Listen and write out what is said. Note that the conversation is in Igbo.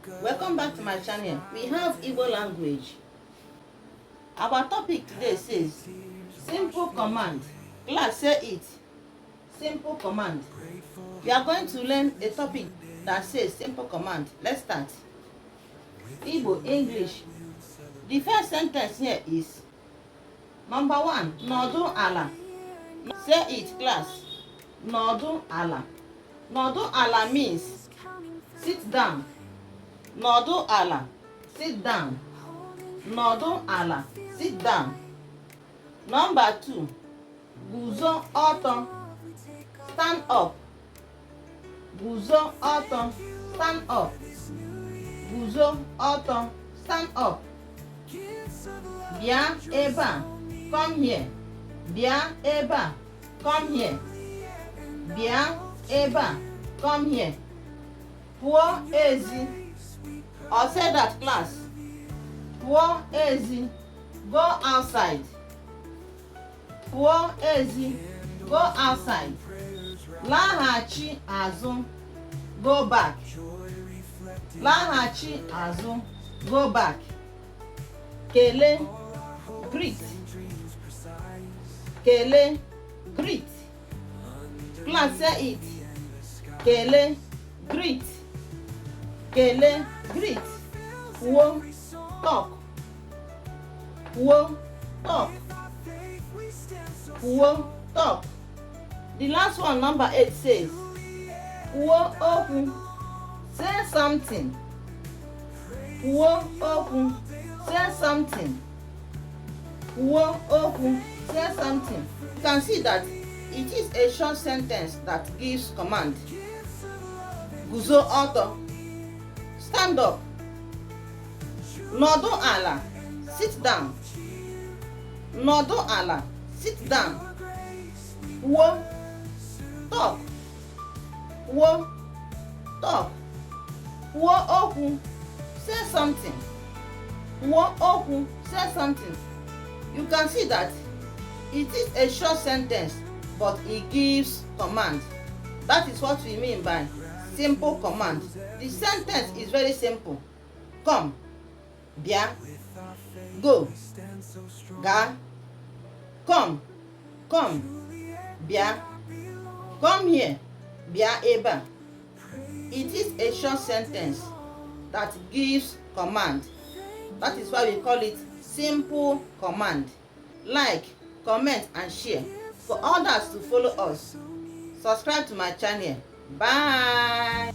Welcome back to my channel. We have Igbo language. Our topic today says simple command. Class, say it. Simple command. We are going to learn a topic that says simple command. Let's start. Igbo English. The first sentence here is number 1. Nodu ala. Say it, class. Nodu ala. Nodu ala means sit down. Nodu ala, sit down. Nodu ala, sit down. Number 2. Guzo ọtọ, stand up. Guzo ọtọ, stand up. Guzo ọtọ, stand up. Bịa ebe a, come here. Bịa ebe a, come here. Bịa ebe a, come here. Pụọ ezi. Or say that, class. Pụọ ezi, go outside. Pụọ ezi, go outside. Laghachi azụ, go back. Laghachi azụ, go back. Kele, greet. Kele, greet. Class, say it. Kele, greet. Kele, greet. Kwuo, talk. Kwuo, talk. Kwuo, talk. The last one, number 8, says kwuo okwu, say something. Kwuo okwu, say something. Kwuo okwu, say something. You can see that it is a short sentence that gives command. Guzo ọtọ, stand up. Nodu ala, sit down. Nodu ala, sit down. Kwuo, talk. Kwuo, talk. Kwuo okwu, say something. Kwuo okwu, say something. You can see that it is a short sentence, but it gives command. That is what we mean by simple command. The sentence is very simple. Come, bịa, go, ga, come, bịa, come here, bịa ebe a. It is a short sentence that gives command. That is why we call it simple command. Like, comment and share for others to follow us. Subscribe to my channel. Bye.